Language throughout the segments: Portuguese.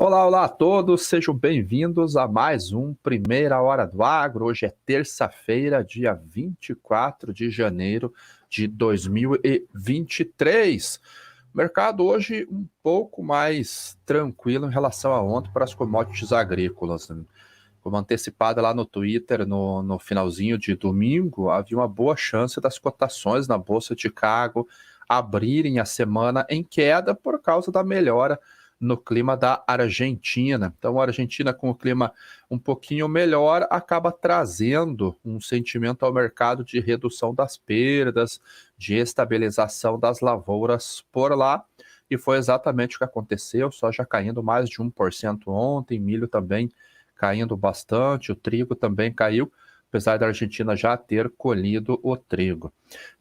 Olá, olá a todos, sejam bem-vindos a mais um Primeira Hora do Agro. Hoje é terça-feira, dia 24 de janeiro de 2023. O mercado hoje um pouco mais tranquilo em relação a ontem para as commodities agrícolas, né? Como antecipada lá no Twitter, no finalzinho de domingo, havia uma boa chance das cotações na Bolsa de Chicago abrirem a semana em queda por causa da melhora no clima da Argentina. Então, a Argentina, com o clima um pouquinho melhor, acaba trazendo um sentimento ao mercado de redução das perdas, de estabilização das lavouras por lá. E foi exatamente o que aconteceu, soja caindo mais de 1% ontem, milho também caindo bastante, o trigo também caiu, apesar da Argentina já ter colhido o trigo.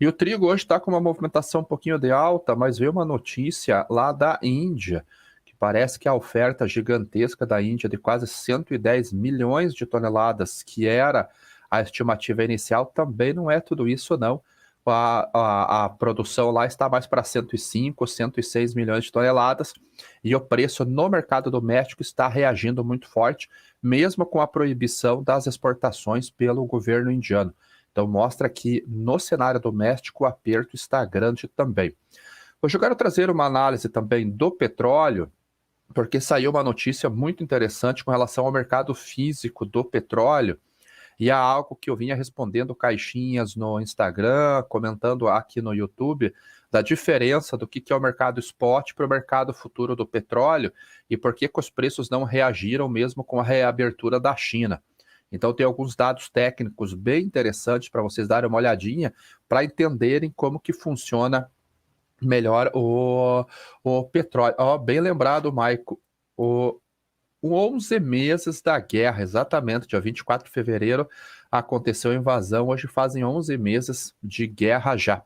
E o trigo hoje está com uma movimentação um pouquinho de alta, mas veio uma notícia lá da Índia, que parece que a oferta gigantesca da Índia de quase 110 milhões de toneladas, que era a estimativa inicial, também não é tudo isso, não. A produção lá está mais para 105, 106 milhões de toneladas, e o preço no mercado doméstico está reagindo muito forte, mesmo com a proibição das exportações pelo governo indiano. Então mostra que no cenário doméstico o aperto está grande também. Hoje eu quero trazer uma análise também do petróleo, porque saiu uma notícia muito interessante com relação ao mercado físico do petróleo, e há algo que eu vinha respondendo caixinhas no Instagram, comentando aqui no YouTube, da diferença do que é o mercado spot para o mercado futuro do petróleo e por que os preços não reagiram mesmo com a reabertura da China. Então tem alguns dados técnicos bem interessantes para vocês darem uma olhadinha para entenderem como que funciona melhor o petróleo. Bem lembrado, Maico, 11 meses da guerra, exatamente, dia 24 de fevereiro aconteceu a invasão, hoje fazem 11 meses de guerra já.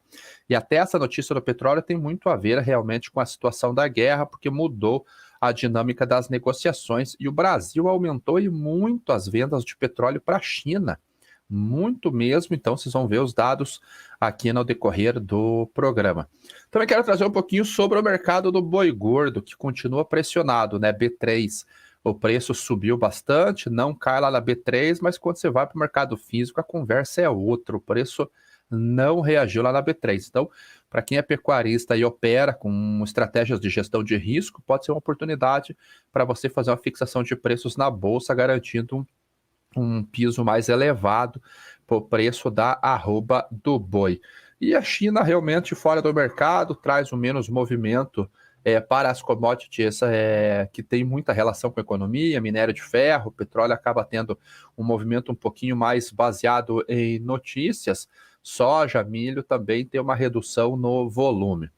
E até essa notícia do petróleo tem muito a ver realmente com a situação da guerra, porque mudou a dinâmica das negociações e o Brasil aumentou e muito as vendas de petróleo para a China, muito mesmo, então vocês vão ver os dados aqui no decorrer do programa. Também quero trazer um pouquinho sobre o mercado do boi gordo, que continua pressionado, né, B3. O preço subiu bastante, não cai lá na B3, mas quando você vai para o mercado físico, a conversa é outra. O preço não reagiu lá na B3. Então, para quem é pecuarista e opera com estratégias de gestão de risco, pode ser uma oportunidade para você fazer uma fixação de preços na bolsa, garantindo um piso mais elevado para o preço da arroba do boi. E a China realmente fora do mercado traz um menos movimento para as commodities que tem muita relação com a economia, minério de ferro, petróleo acaba tendo um movimento um pouquinho mais baseado em notícias, soja, milho também tem uma redução no volume. O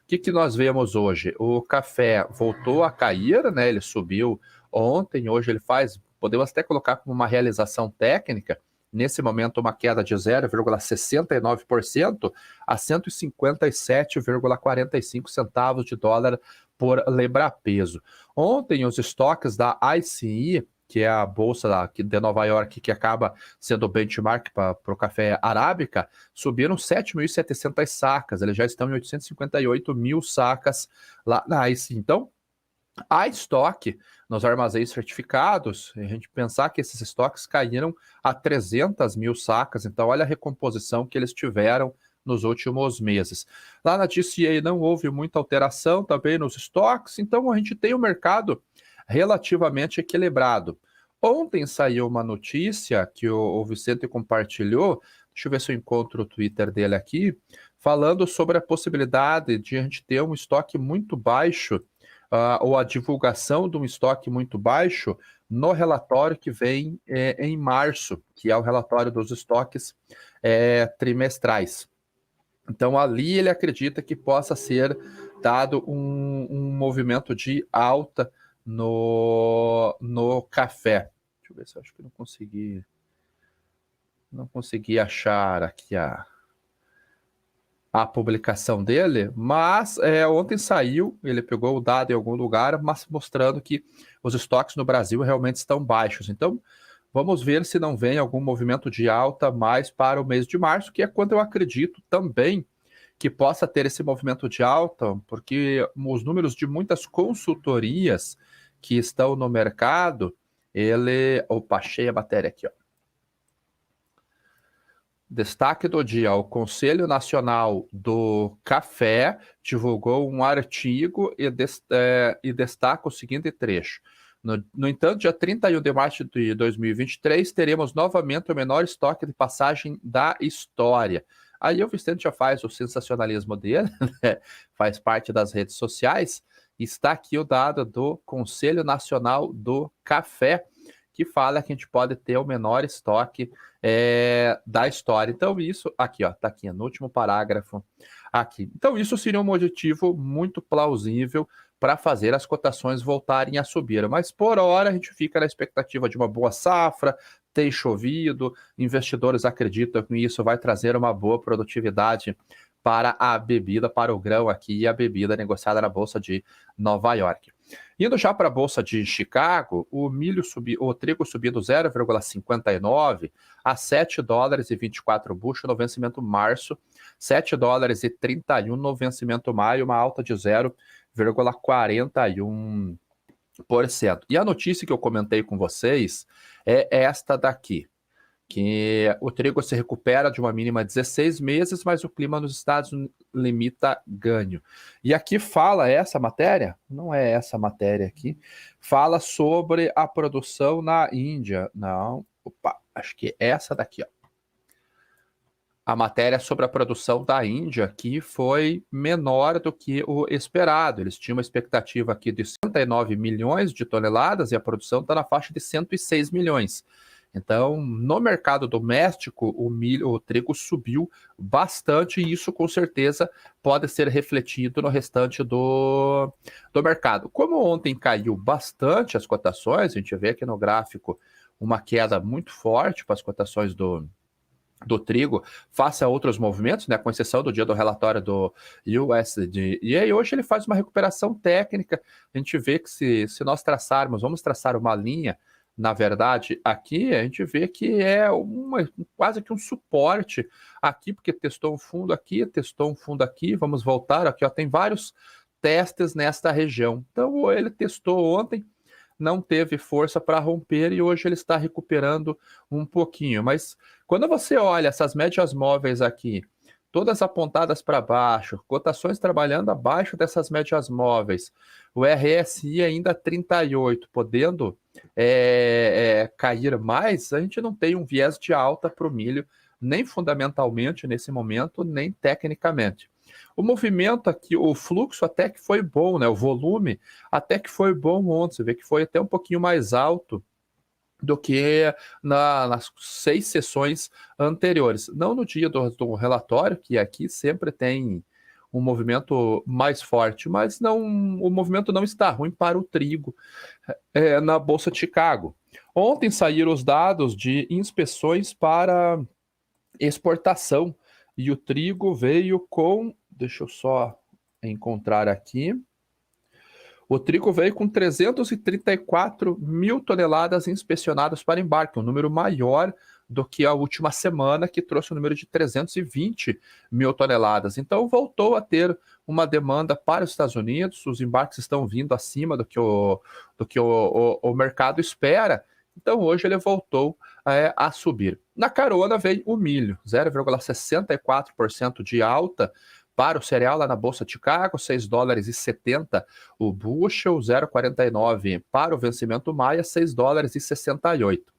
que nós vemos hoje? O café voltou a cair, né? Ele subiu ontem, hoje ele faz, podemos até colocar como uma realização técnica, nesse momento uma queda de 0,69% a 157,45 centavos de dólar por libra-peso. Ontem os estoques da ICE, que é a bolsa de Nova York, que acaba sendo o benchmark para o café arábica, subiram 7.700 sacas, eles já estão em 858 mil sacas lá na ICE. Então, há estoque nos armazéns certificados, a gente pensar que esses estoques caíram a 300 mil sacas, então olha a recomposição que eles tiveram nos últimos meses. Lá na DCA não houve muita alteração também nos estoques, então a gente tem um mercado relativamente equilibrado. Ontem saiu uma notícia que o Vicente compartilhou, deixa eu ver se eu encontro o Twitter dele aqui, falando sobre a possibilidade de a gente ter um estoque muito baixo, ou a divulgação de um estoque muito baixo no relatório que vem em março, que é o relatório dos estoques trimestrais. Então, ali ele acredita que possa ser dado um movimento de alta no café. Deixa eu ver se eu acho que não consegui achar aqui a publicação dele, mas ontem saiu, ele pegou o dado em algum lugar, mas mostrando que os estoques no Brasil realmente estão baixos. Então, vamos ver se não vem algum movimento de alta mais para o mês de março, que é quando eu acredito também que possa ter esse movimento de alta, porque os números de muitas consultorias que estão no mercado, ele... Opa, achei a matéria aqui, ó. Destaque do dia: o Conselho Nacional do Café divulgou um artigo e destaca o seguinte trecho. No entanto, dia 31 de março de 2023, teremos novamente o menor estoque de passagem da história. Aí o Vicente já faz o sensacionalismo dele, né? Faz parte das redes sociais. Está aqui o dado do Conselho Nacional do Café, que fala que a gente pode ter o menor estoque da história. Então, isso aqui, ó, tá aqui no último parágrafo aqui. Então, isso seria um motivo muito plausível para fazer as cotações voltarem a subir. Mas, por hora, a gente fica na expectativa de uma boa safra, ter chovido, investidores acreditam que isso vai trazer uma boa produtividade para a bebida, para o grão aqui e a bebida negociada na Bolsa de Nova York. Indo já para a Bolsa de Chicago, o trigo subindo 0,59 a 7 dólares e 24 bushel no vencimento março, 7 dólares e 31 no vencimento maio, uma alta de 0,41%. E a notícia que eu comentei com vocês é esta daqui, que o trigo se recupera de uma mínima de 16 meses, mas o clima nos Estados Unidos limita ganho. E aqui fala essa matéria, não é essa matéria aqui, fala sobre a produção na Índia. Não, opa, acho que é essa daqui, ó. A matéria sobre a produção da Índia, que foi menor do que o esperado. Eles tinham uma expectativa aqui de 69 milhões de toneladas e a produção está na faixa de 106 milhões. Então, no mercado doméstico, o trigo subiu bastante e isso, com certeza, pode ser refletido no restante do mercado. Como ontem caiu bastante as cotações, a gente vê aqui no gráfico uma queda muito forte para as cotações do trigo, face a outros movimentos, né, com exceção do dia do relatório do USDA, e aí hoje ele faz uma recuperação técnica. A gente vê que se nós vamos traçar uma linha, na verdade, aqui a gente vê que é quase que um suporte aqui, porque testou um fundo aqui, testou um fundo aqui, vamos voltar aqui, ó, tem vários testes nesta região. Então ele testou ontem, não teve força para romper e hoje ele está recuperando um pouquinho. Mas quando você olha essas médias móveis aqui, todas apontadas para baixo, cotações trabalhando abaixo dessas médias móveis, o RSI ainda 38, podendo cair mais, a gente não tem um viés de alta para o milho, nem fundamentalmente nesse momento, nem tecnicamente. O movimento aqui, o fluxo até que foi bom, né? O volume até que foi bom ontem, você vê que foi até um pouquinho mais alto do que nas 6 sessões anteriores. Não no dia do relatório, que aqui sempre tem um movimento mais forte, mas o movimento não está ruim para o trigo na Bolsa de Chicago. Ontem saíram os dados de inspeções para exportação e o trigo veio com... Deixa eu só encontrar aqui. O trigo veio com 334 mil toneladas inspecionadas para embarque, um número maior do que a última semana, que trouxe o número de 320 mil toneladas. Então, voltou a ter uma demanda para os Estados Unidos, os embarques estão vindo acima do que o mercado espera. Então, hoje ele voltou a subir. Na carona veio o milho, 0,64% de alta para o cereal lá na Bolsa de Chicago, 6 dólares e 70 o bushel, 0,49 para o vencimento maia, 6 dólares e 68.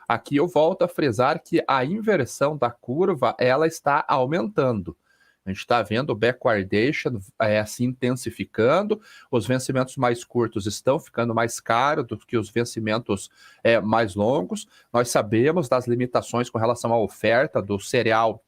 Aqui eu volto a frisar que a inversão da curva, ela está aumentando. A gente está vendo o backwardation se intensificando, os vencimentos mais curtos estão ficando mais caros do que os vencimentos mais longos. Nós sabemos das limitações com relação à oferta do cereal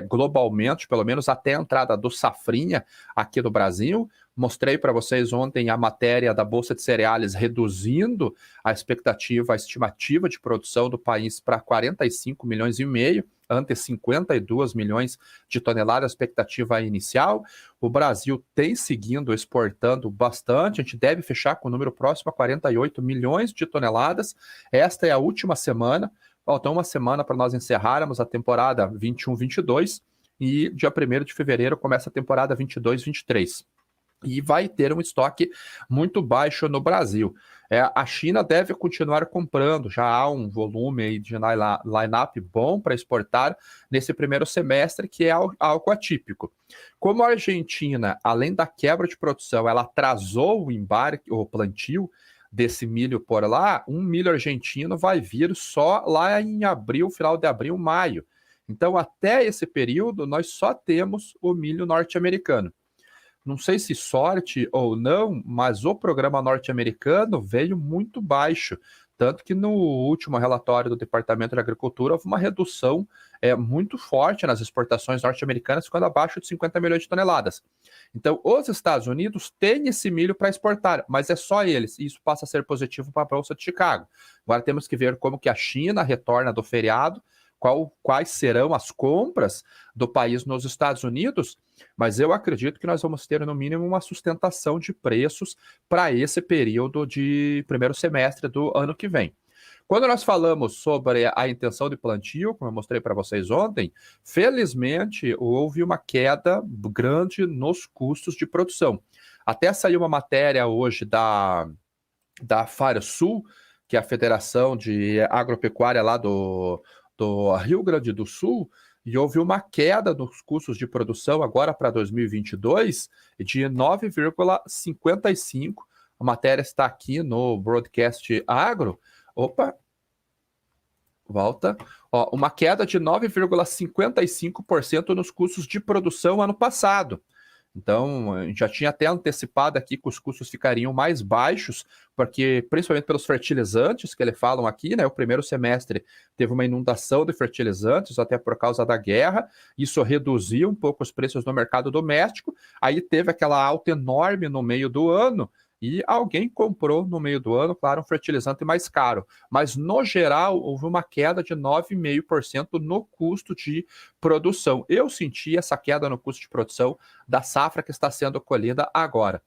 globalmente, pelo menos até a entrada do safrinha aqui no Brasil. Mostrei para vocês ontem a matéria da Bolsa de Cereais reduzindo a estimativa de produção do país para 45 milhões e meio, ante 52 milhões de toneladas, expectativa inicial. O Brasil tem seguindo exportando bastante, a gente deve fechar com o número próximo a 48 milhões de toneladas. Esta é a última semana, falta uma semana para nós encerrarmos a temporada 21-22 e dia 1º de fevereiro começa a temporada 22-23. e vai ter um estoque muito baixo no Brasil. A China deve continuar comprando, já há um volume aí de line-up bom para exportar nesse primeiro semestre, que é algo atípico. Como a Argentina, além da quebra de produção, ela atrasou o embarque, o plantio desse milho por lá, um milho argentino vai vir só lá em abril, final de abril, maio. Então, até esse período, nós só temos o milho norte-americano. Não sei se sorte ou não, mas o programa norte-americano veio muito baixo. Tanto que no último relatório do Departamento de Agricultura houve uma redução muito forte nas exportações norte-americanas, ficando abaixo de 50 milhões de toneladas. Então, os Estados Unidos têm esse milho para exportar, mas é só eles, e isso passa a ser positivo para a Bolsa de Chicago. Agora temos que ver como que a China retorna do feriado, quais serão as compras do país nos Estados Unidos, mas eu acredito que nós vamos ter, no mínimo, uma sustentação de preços para esse período de primeiro semestre do ano que vem. Quando nós falamos sobre a intenção de plantio, como eu mostrei para vocês ontem, felizmente houve uma queda grande nos custos de produção. Até saiu uma matéria hoje da FARSUL, que é a Federação de Agropecuária lá do Rio Grande do Sul, e houve uma queda nos custos de produção agora para 2022 de 9,55%. A matéria está aqui no Broadcast Agro. Opa, volta. Uma queda de 9,55% nos custos de produção ano passado. Então, a gente já tinha até antecipado aqui que os custos ficariam mais baixos, porque principalmente pelos fertilizantes que eles falam aqui, né? O primeiro semestre teve uma inundação de fertilizantes, até por causa da guerra, isso reduziu um pouco os preços no mercado doméstico, aí teve aquela alta enorme no meio do ano, e alguém comprou no meio do ano, claro, um fertilizante mais caro. Mas, no geral, houve uma queda de 9,5% no custo de produção. Eu senti essa queda no custo de produção da safra que está sendo colhida agora.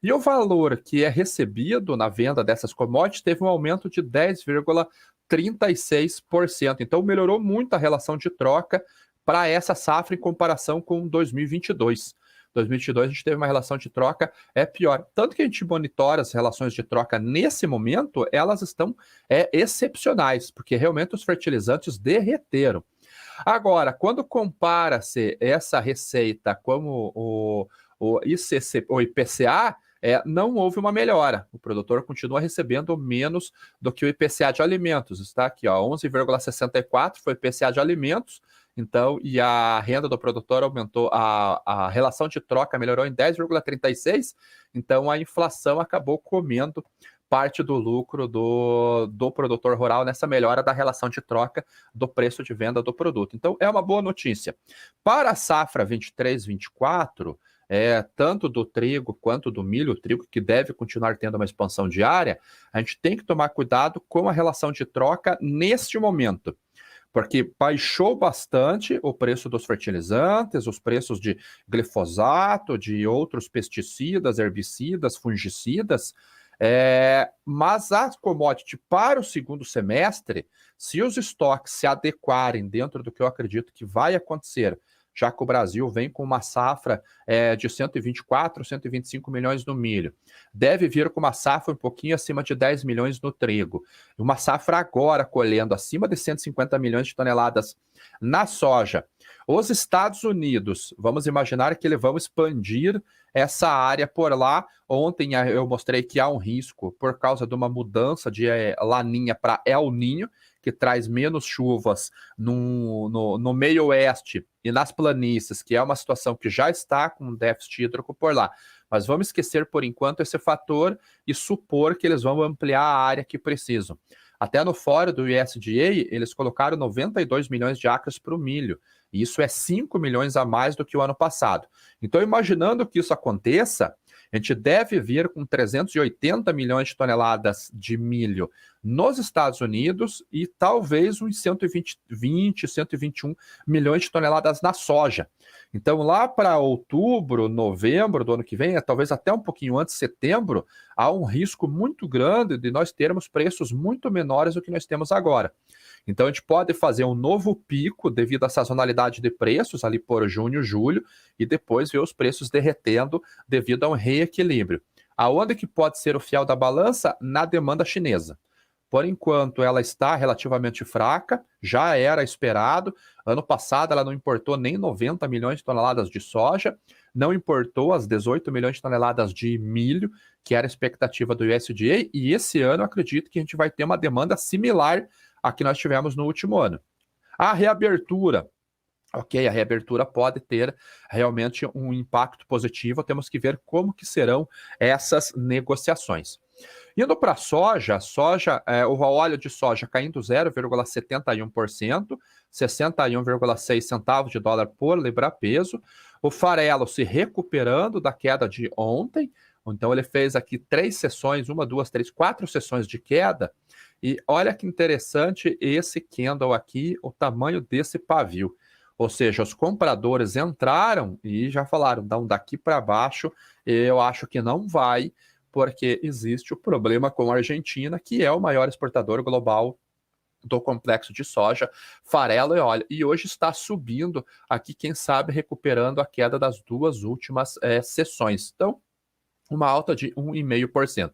E o valor que é recebido na venda dessas commodities teve um aumento de 10,36%. Então, melhorou muito a relação de troca para essa safra em comparação com 2022. 2022 a gente teve uma relação de troca pior. Tanto que a gente monitora as relações de troca nesse momento, elas estão excepcionais, porque realmente os fertilizantes derreteram. Agora, quando compara-se essa receita como o IPCA, não houve uma melhora. O produtor continua recebendo menos do que o IPCA de alimentos. Está aqui, 11,64 foi o IPCA de alimentos. Então, e a renda do produtor aumentou, a relação de troca melhorou em 10,36, então a inflação acabou comendo parte do lucro do produtor rural nessa melhora da relação de troca do preço de venda do produto. Então, é uma boa notícia. Para a safra 23-24, tanto do trigo quanto do milho, o trigo que deve continuar tendo uma expansão diária, a gente tem que tomar cuidado com a relação de troca neste momento, porque baixou bastante o preço dos fertilizantes, os preços de glifosato, de outros pesticidas, herbicidas, fungicidas, mas a commodity para o segundo semestre, se os estoques se adequarem dentro do que eu acredito que vai acontecer, já que o Brasil vem com uma safra de 124, 125 milhões no milho. Deve vir com uma safra um pouquinho acima de 10 milhões no trigo. Uma safra agora colhendo acima de 150 milhões de toneladas na soja. Os Estados Unidos, vamos imaginar que eles vão expandir essa área por lá. Ontem eu mostrei que há um risco por causa de uma mudança de Laninha para El Niño, que traz menos chuvas no meio oeste e nas planícies, que é uma situação que já está com déficit hídrico por lá. Mas vamos esquecer por enquanto esse fator e supor que eles vão ampliar a área que precisam. Até no fórum do USDA, eles colocaram 92 milhões de acres para o milho. E isso é 5 milhões a mais do que o ano passado. Então, imaginando que isso aconteça, a gente deve vir com 380 milhões de toneladas de milho nos Estados Unidos e talvez uns 121 milhões de toneladas na soja. Então, lá para outubro, novembro do ano que vem, talvez até um pouquinho antes, setembro, há um risco muito grande de nós termos preços muito menores do que nós temos agora. Então a gente pode fazer um novo pico devido à sazonalidade de preços ali por junho, julho, e depois ver os preços derretendo devido a um reequilíbrio. Aonde que pode ser o fiel da balança? Na demanda chinesa. Por enquanto, ela está relativamente fraca, já era esperado. Ano passado, ela não importou nem 90 milhões de toneladas de soja, não importou as 18 milhões de toneladas de milho, que era a expectativa do USDA, e esse ano eu acredito que a gente vai ter uma demanda similar à que nós tivemos no último ano. A reabertura. Ok, a reabertura pode ter realmente um impacto positivo, temos que ver como que serão essas negociações. Indo para a soja, o óleo de soja caindo 0,71%, 61,6 centavos de dólar por libra-peso. O farelo se recuperando da queda de ontem, então ele fez aqui 3 sessões, 1, 2, 3, 4 sessões de queda. E olha que interessante esse candle aqui, o tamanho desse pavio. Ou seja, os compradores entraram e já falaram, então daqui para baixo eu acho que não vai, porque existe o problema com a Argentina, que é o maior exportador global do complexo de soja, farelo e óleo. E hoje está subindo aqui, quem sabe, recuperando a queda das 2 últimas sessões. Então, uma alta de 1,5%.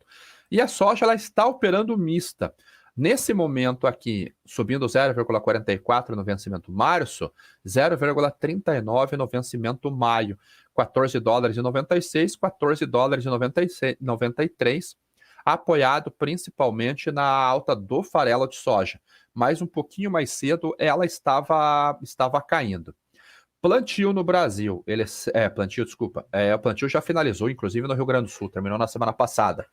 E a soja ela está operando mista. Nesse momento aqui, subindo 0,44 no vencimento março, 0,39 no vencimento maio, 14 dólares e 96, 14 dólares e 93, apoiado principalmente na alta do farelo de soja. Mas um pouquinho mais cedo ela estava caindo. Plantio no Brasil, o plantio já finalizou, inclusive no Rio Grande do Sul, terminou na semana passada.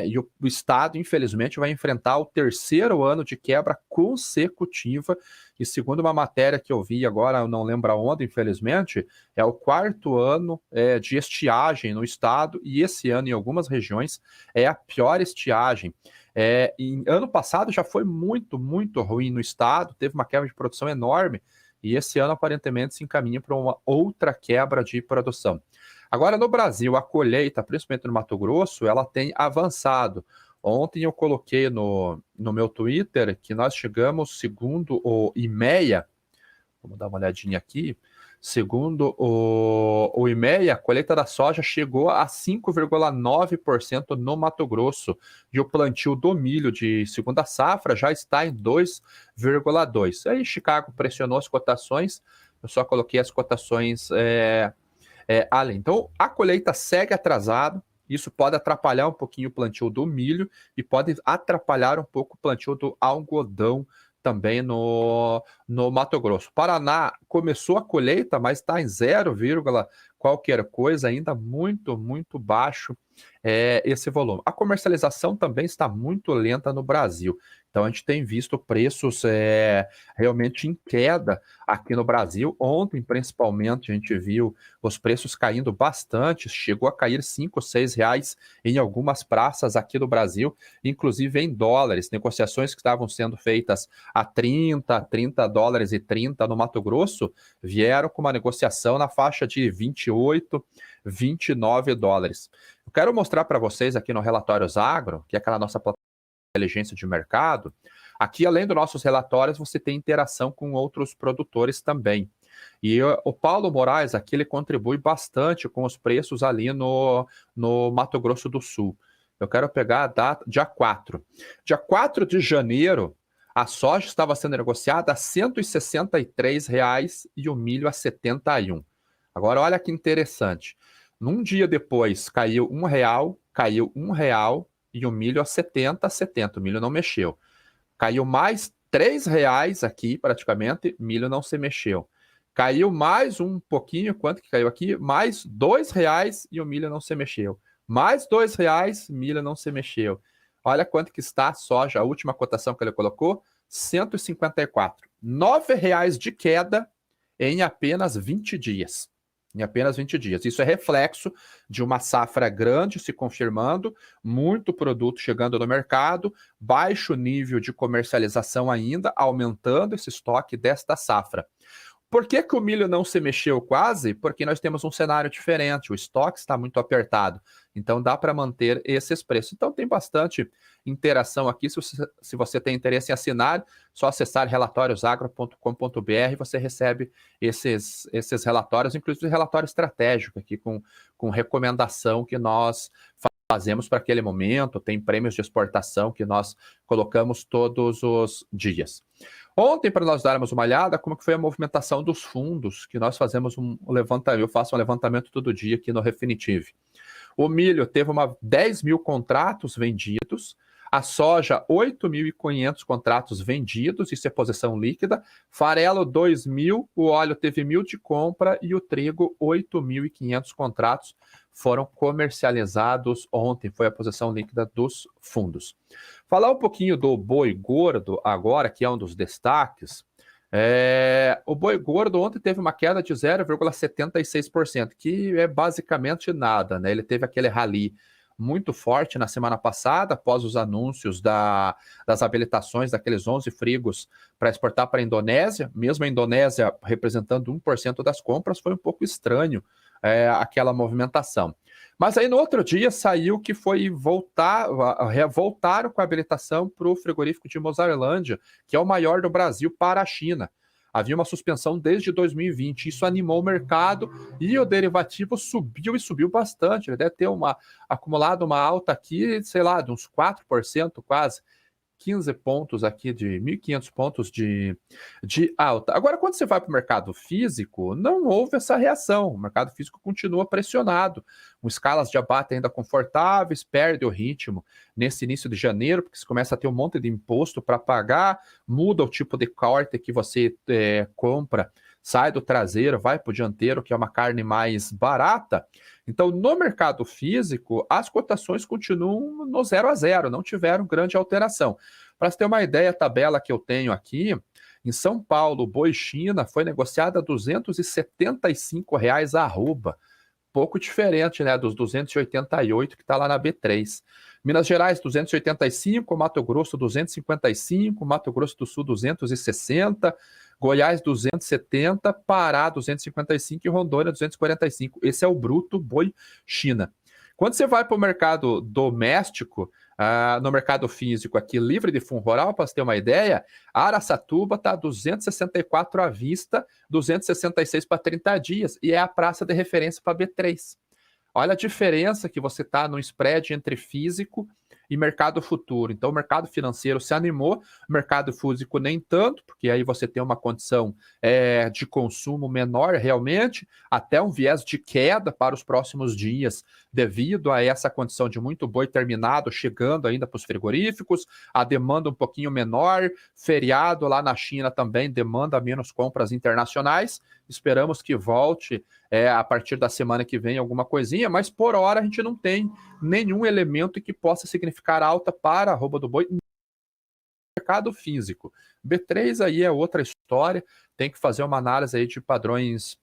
E o estado, infelizmente, vai enfrentar o 3º ano de quebra consecutiva, e segundo uma matéria que eu vi agora, eu não lembro aonde, infelizmente, é o 4º ano de estiagem no estado, e esse ano, em algumas regiões, é a pior estiagem. Ano passado já foi muito, muito ruim no estado, teve uma quebra de produção enorme, e esse ano, aparentemente, se encaminha para uma outra quebra de produção. Agora, no Brasil, a colheita, principalmente no Mato Grosso, ela tem avançado. Ontem eu coloquei no meu Twitter que nós chegamos, segundo o IMEA, vamos dar uma olhadinha aqui, segundo o IMEA, a colheita da soja chegou a 5,9% no Mato Grosso, e o plantio do milho de segunda safra já está em 2,2%. Aí Chicago pressionou as cotações, eu só coloquei as cotações além. Então, a colheita segue atrasada, isso pode atrapalhar um pouquinho o plantio do milho e pode atrapalhar um pouco o plantio do algodão também no Mato Grosso. Paraná começou a colheita, mas está em 0, qualquer coisa, ainda muito, muito baixo esse volume. A comercialização também está muito lenta no Brasil. Então a gente tem visto preços realmente em queda aqui no Brasil. Ontem, principalmente, a gente viu os preços caindo bastante, chegou a cair 5, 6 reais em algumas praças aqui no Brasil, inclusive em dólares. Negociações que estavam sendo feitas a 30 dólares e 30 no Mato Grosso, vieram com uma negociação na faixa de 28, 29 dólares. Eu quero mostrar para vocês aqui no Relatórios Agro, que é aquela nossa plataforma de inteligência de mercado. Aqui, além dos nossos relatórios, você tem interação com outros produtores também. E o Paulo Moraes aqui, ele contribui bastante com os preços ali no Mato Grosso do Sul. Eu quero pegar a data, dia 4. Dia 4 de janeiro, a soja estava sendo negociada a R$ 163,00 e o milho a 71. Agora, olha que interessante. Num dia depois, caiu R$ 1,00 e o milho a 70. O milho não mexeu. Caiu mais R$ 3,00 aqui, praticamente, milho não se mexeu. Caiu mais um pouquinho, quanto que caiu aqui? Mais R$ 2,00 e o milho não se mexeu. Mais R$ 2,00, milho não se mexeu. Olha quanto que está a soja, a última cotação que ele colocou, 154. R$ 9,00 de queda em apenas 20 dias. Em apenas 20 dias. Isso é reflexo de uma safra grande se confirmando, muito produto chegando no mercado, baixo nível de comercialização ainda, aumentando esse estoque desta safra. Por que que o milho não se mexeu quase? Porque nós temos um cenário diferente, o estoque está muito apertado. Então dá para manter esses preços. Então tem bastante interação aqui. Se você tem interesse em assinar, só acessar relatóriosagro.com.br, você recebe esses relatórios, inclusive relatório estratégico aqui com recomendação que nós fazemos para aquele momento, tem prêmios de exportação que nós colocamos todos os dias. Ontem, para nós darmos uma olhada, como que foi a movimentação dos fundos, que nós fazemos um levantamento, eu faço um levantamento todo dia aqui no Refinitiv. O milho teve 10 mil contratos vendidos, a soja, 8.500 contratos vendidos, isso é posição líquida, farelo, 2.000, o óleo teve 1.000 de compra e o trigo, 8.500 contratos foram comercializados ontem, foi a posição líquida dos fundos. Falar um pouquinho do boi gordo agora, que é um dos destaques. O boi gordo ontem teve uma queda de 0,76%, que é basicamente nada, né? Ele teve aquele rally muito forte na semana passada, após os anúncios das habilitações daqueles 11 frigos para exportar para a Indonésia. Mesmo a Indonésia representando 1% das compras, foi um pouco estranho aquela movimentação. Mas aí no outro dia saiu que voltaram com a habilitação para o frigorífico de Mozarlândia, que é o maior do Brasil, para a China. Havia uma suspensão desde 2020, isso animou o mercado e o derivativo subiu e subiu bastante. Ele deve ter acumulado uma alta aqui, sei lá, de uns 4% quase. 15 pontos aqui, de 1.500 pontos de alta. Agora, quando você vai para o mercado físico, não houve essa reação. O mercado físico continua pressionado, com escalas de abate ainda confortáveis, perde o ritmo nesse início de janeiro, porque você começa a ter um monte de imposto para pagar, muda o tipo de corte que você compra, sai do traseiro, vai para o dianteiro, que é uma carne mais barata. Então, no mercado físico, as cotações continuam no 0 a 0, não tiveram grande alteração. Para você ter uma ideia, a tabela que eu tenho aqui, em São Paulo, boi China foi negociada a R$ 275 a arroba. Pouco diferente, né, dos 288 que está lá na B3. Minas Gerais, 285, Mato Grosso, 255, Mato Grosso do Sul, 260, Goiás, 270, Pará, 255 e Rondônia, 245. Esse é o bruto boi China. Quando você vai para o mercado doméstico, no mercado físico aqui, livre de fundo rural, para você ter uma ideia, Araçatuba está 264 à vista, 266 para 30 dias, e é a praça de referência para B3. Olha a diferença que você está no spread entre físico e mercado futuro. Então, o mercado financeiro se animou, o mercado físico nem tanto, porque aí você tem uma condição de consumo menor realmente, até um viés de queda para os próximos dias, devido a essa condição de muito boi terminado, chegando ainda para os frigoríficos, a demanda um pouquinho menor, feriado lá na China também demanda menos compras internacionais. Esperamos que volte a partir da semana que vem alguma coisinha, mas por hora a gente não tem nenhum elemento que possa significar alta para a arroba do boi no mercado físico. B3 aí é outra história, tem que fazer uma análise aí de padrões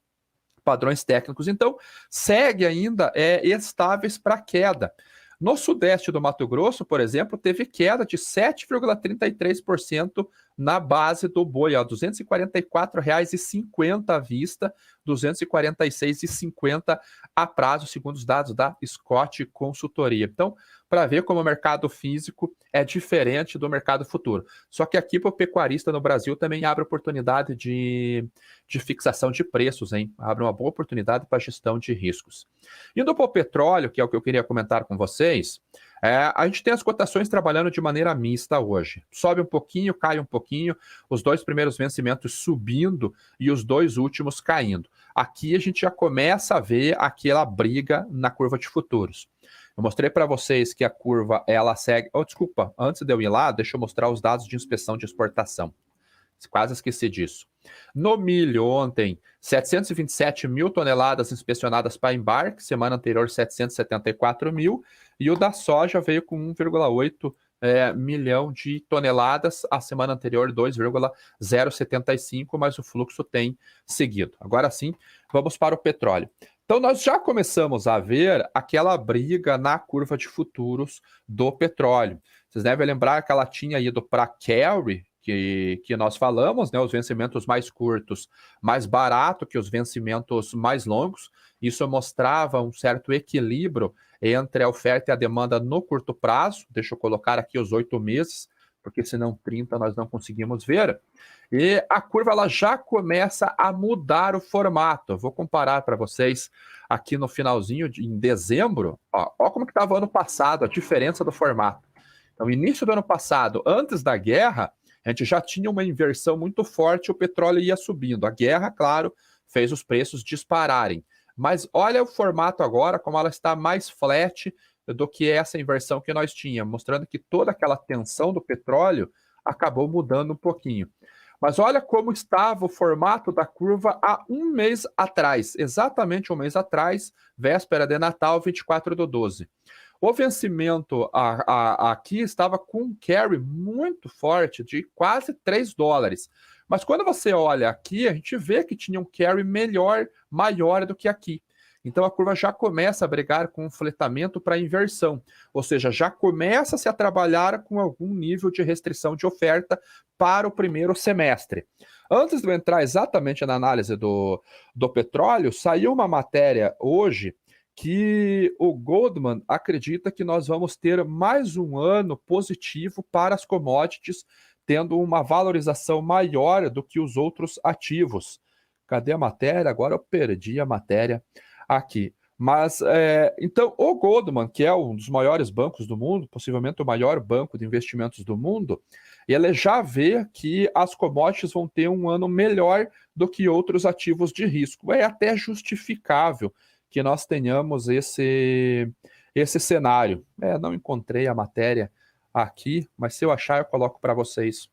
técnicos. Então, segue ainda estáveis para queda. No sudeste do Mato Grosso, por exemplo, teve queda de 7,33% na base do boi, R$ 244,50 à vista, R$ 246,50 a prazo, segundo os dados da Scott Consultoria. Então, para ver como o mercado físico é diferente do mercado futuro. Só que aqui para o pecuarista no Brasil também abre oportunidade de fixação de preços, hein? Abre uma boa oportunidade para gestão de riscos. Indo para o petróleo, que é o que eu queria comentar com vocês, a gente tem as cotações trabalhando de maneira mista hoje. Sobe um pouquinho, cai um pouquinho, os dois primeiros vencimentos subindo e os dois últimos caindo. Aqui a gente já começa a ver aquela briga na curva de futuros. Eu mostrei para vocês que a curva, ela segue... desculpa, antes de eu ir lá, deixa eu mostrar os dados de inspeção de exportação. Quase esqueci disso. No milho, ontem, 727 mil toneladas inspecionadas para embarque, semana anterior 774 mil, e o da soja veio com 1,8 milhão de toneladas, a semana anterior 2,075, mas o fluxo tem seguido. Agora sim, vamos para o petróleo. Então, nós já começamos a ver aquela briga na curva de futuros do petróleo. Vocês devem lembrar que ela tinha ido para carry, que nós falamos, né? Os vencimentos mais curtos, mais barato que os vencimentos mais longos. Isso mostrava um certo equilíbrio entre a oferta e a demanda no curto prazo. Deixa eu colocar aqui os 8 meses, porque senão 30 nós não conseguimos ver. E a curva ela já começa a mudar o formato. Eu vou comparar para vocês aqui no finalzinho, em dezembro. Ó como que estava o ano passado, a diferença do formato. Então, início do ano passado, antes da guerra, a gente já tinha uma inversão muito forte, o petróleo ia subindo. A guerra, claro, fez os preços dispararem. Mas olha o formato agora, como ela está mais flat do que essa inversão que nós tínhamos, mostrando que toda aquela tensão do petróleo acabou mudando um pouquinho. Mas olha como estava o formato da curva há um mês atrás, exatamente um mês atrás, véspera de Natal, 24/12. O vencimento aqui estava com um carry muito forte, de quase $3. Mas quando você olha aqui, a gente vê que tinha um carry maior do que aqui. Então a curva já começa a brigar com um fletamento para inversão, ou seja, já começa-se a trabalhar com algum nível de restrição de oferta para o primeiro semestre. Antes de eu entrar exatamente na análise do petróleo, saiu uma matéria hoje que o Goldman acredita que nós vamos ter mais um ano positivo para as commodities, tendo uma valorização maior do que os outros ativos. Cadê a matéria? Agora eu perdi a matéria aqui. Mas, então, o Goldman, que é um dos maiores bancos do mundo, possivelmente o maior banco de investimentos do mundo, ele já vê que as commodities vão ter um ano melhor do que outros ativos de risco. É até justificável que nós tenhamos esse cenário. Não encontrei a matéria aqui, mas se eu achar eu coloco para vocês.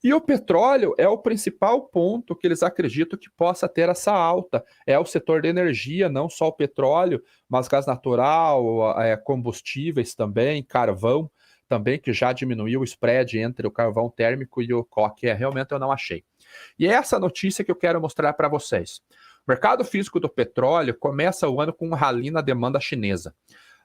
E o petróleo é o principal ponto que eles acreditam que possa ter essa alta. É o setor de energia, não só o petróleo, mas gás natural, combustíveis também, carvão também, que já diminuiu o spread entre o carvão térmico e o coque. Realmente eu não achei. E é essa notícia que eu quero mostrar para vocês. O mercado físico do petróleo começa o ano com um rally na demanda chinesa.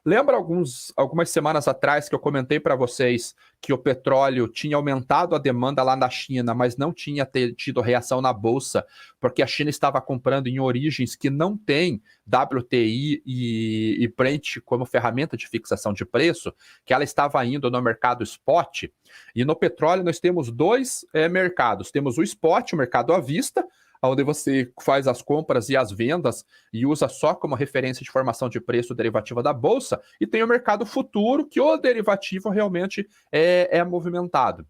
Lembra algumas semanas atrás que eu comentei para vocês que o petróleo tinha aumentado a demanda lá na China, mas não tinha tido reação na bolsa, porque a China estava comprando em origens que não tem WTI e Brent como ferramenta de fixação de preço, que ela estava indo no mercado spot. E no petróleo nós temos dois mercados. Temos o spot, o mercado à vista, onde você faz as compras e as vendas e usa só como referência de formação de preço derivativa da bolsa, e tem o mercado futuro, que o derivativo realmente é movimentado.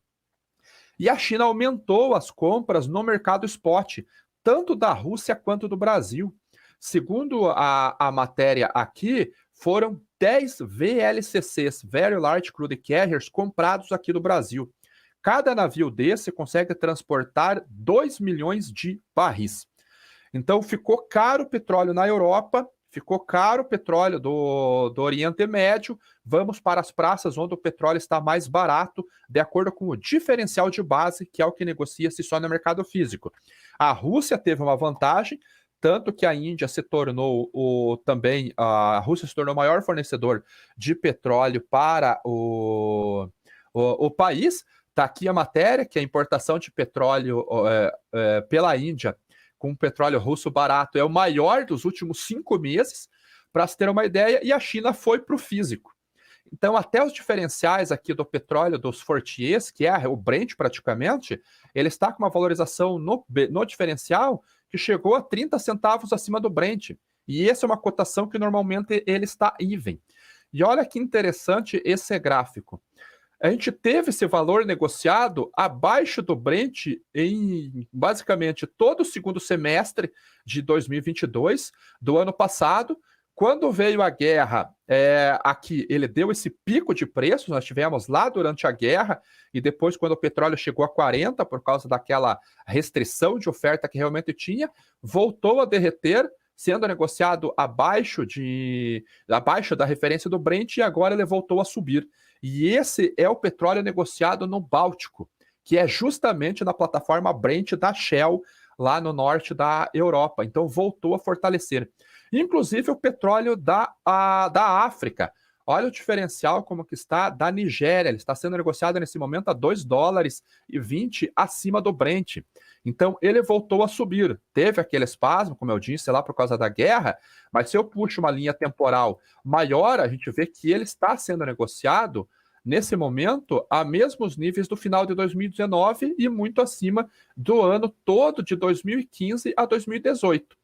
E a China aumentou as compras no mercado spot, tanto da Rússia quanto do Brasil. Segundo a matéria aqui, foram 10 VLCCs, Very Large Crude Carriers, comprados aqui do Brasil. Cada navio desse consegue transportar 2 milhões de barris. Então ficou caro o petróleo na Europa, ficou caro o petróleo do Oriente Médio. Vamos para as praças onde o petróleo está mais barato, de acordo com o diferencial de base, que é o que negocia-se só no mercado físico. A Rússia teve uma vantagem, tanto que a Índia se tornou a Rússia se tornou o maior fornecedor de petróleo para o país. Está aqui a matéria, que a importação de petróleo pela Índia com petróleo russo barato é o maior dos últimos 5 meses, para se ter uma ideia, e a China foi para o físico. Então, até os diferenciais aqui do petróleo dos Fortiers, que é o Brent praticamente, ele está com uma valorização no diferencial que chegou a 30 centavos acima do Brent. E essa é uma cotação que normalmente ele está even. E olha que interessante esse gráfico. A gente teve esse valor negociado abaixo do Brent em basicamente todo o segundo semestre de 2022, do ano passado. Quando veio a guerra, aqui ele deu esse pico de preços, nós tivemos lá durante a guerra, e depois quando o petróleo chegou a 40, por causa daquela restrição de oferta que realmente tinha, voltou a derreter, sendo negociado abaixo da referência do Brent, e agora ele voltou a subir. E esse é o petróleo negociado no Báltico, que é justamente na plataforma Brent da Shell, lá no norte da Europa. Então voltou a fortalecer. Inclusive o petróleo da África. Olha o diferencial como que está da Nigéria, ele está sendo negociado nesse momento a $2,20 acima do Brent. Então ele voltou a subir. Teve aquele espasmo, como eu disse, lá por causa da guerra, mas se eu puxo uma linha temporal maior, a gente vê que ele está sendo negociado nesse momento a mesmos níveis do final de 2019 e muito acima do ano todo de 2015 a 2018.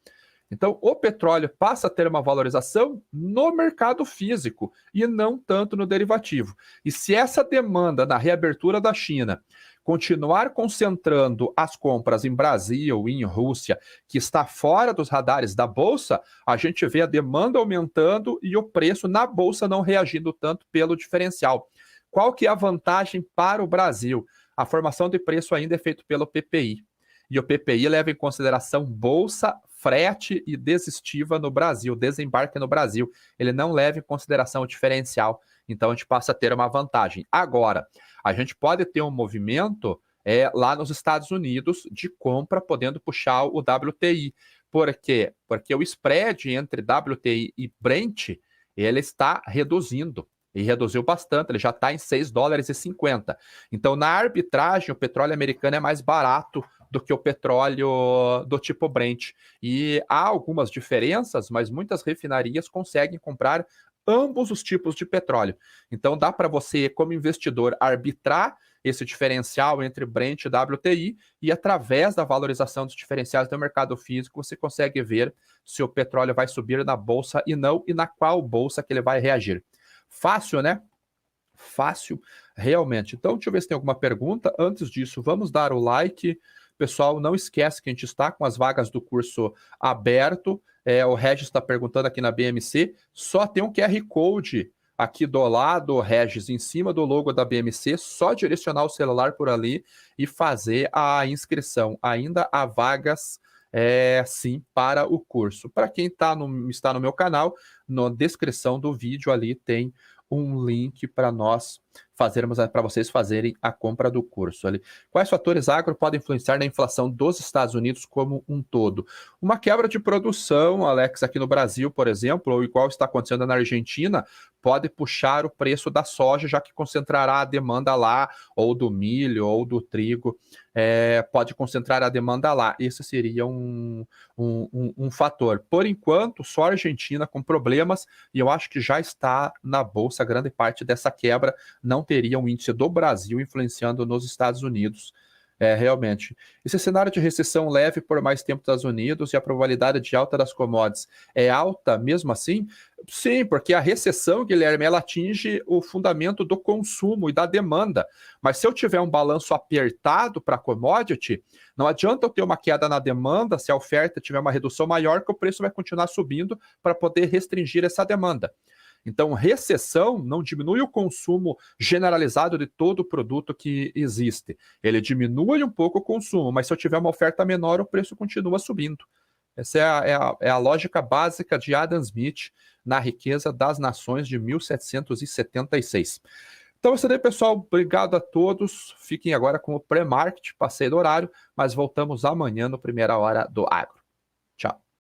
Então, o petróleo passa a ter uma valorização no mercado físico e não tanto no derivativo. E se essa demanda na reabertura da China continuar concentrando as compras em Brasil e em Rússia, que está fora dos radares da Bolsa, a gente vê a demanda aumentando e o preço na Bolsa não reagindo tanto pelo diferencial. Qual que é a vantagem para o Brasil? A formação de preço ainda é feita pelo PPI. E o PPI leva em consideração bolsa, frete e desestiva no Brasil, desembarque no Brasil. Ele não leva em consideração o diferencial. Então a gente passa a ter uma vantagem. Agora, a gente pode ter um movimento lá nos Estados Unidos de compra, podendo puxar o WTI. Por quê? Porque o spread entre WTI e Brent, ele está reduzindo. E reduziu bastante, ele já está em $6,50. Então, na arbitragem, o petróleo americano é mais barato do que o petróleo do tipo Brent. E há algumas diferenças, mas muitas refinarias conseguem comprar ambos os tipos de petróleo. Então, dá para você, como investidor, arbitrar esse diferencial entre Brent e WTI e, através da valorização dos diferenciais do mercado físico, você consegue ver se o petróleo vai subir na bolsa e não, e na qual bolsa que ele vai reagir. Fácil, né? Fácil, realmente. Então, deixa eu ver se tem alguma pergunta. Antes disso, vamos dar o like. Pessoal, não esquece que a gente está com as vagas do curso aberto. O Regis está perguntando aqui na BMC. Só tem um QR Code aqui do lado, Regis, em cima do logo da BMC. Só direcionar o celular por ali e fazer a inscrição. Ainda há vagas sim, para o curso. Para quem está no meu canal, na descrição do vídeo ali tem um link para vocês fazerem a compra do curso ali. Quais fatores agro podem influenciar na inflação dos Estados Unidos como um todo? Uma quebra de produção, Alex, aqui no Brasil, por exemplo, ou igual está acontecendo na Argentina, pode puxar o preço da soja, já que concentrará a demanda lá, ou do milho, ou do trigo, pode concentrar a demanda lá. Esse seria um fator. Por enquanto, só a Argentina com problemas, e eu acho que já está na bolsa grande parte dessa quebra. Não teria um índice do Brasil influenciando nos Estados Unidos, realmente. Esse cenário de recessão leve por mais tempo nos Estados Unidos e a probabilidade de alta das commodities é alta mesmo assim? Sim, porque a recessão, Guilherme, ela atinge o fundamento do consumo e da demanda. Mas se eu tiver um balanço apertado para a commodity, não adianta eu ter uma queda na demanda se a oferta tiver uma redução maior, que o preço vai continuar subindo para poder restringir essa demanda. Então, recessão não diminui o consumo generalizado de todo o produto que existe. Ele diminui um pouco o consumo, mas se eu tiver uma oferta menor, o preço continua subindo. Essa é a lógica básica de Adam Smith na Riqueza das Nações de 1776. Então, é isso aí, pessoal. Obrigado a todos. Fiquem agora com o pré-market. Passei do horário, mas voltamos amanhã no Primeira Hora do Agro. Tchau.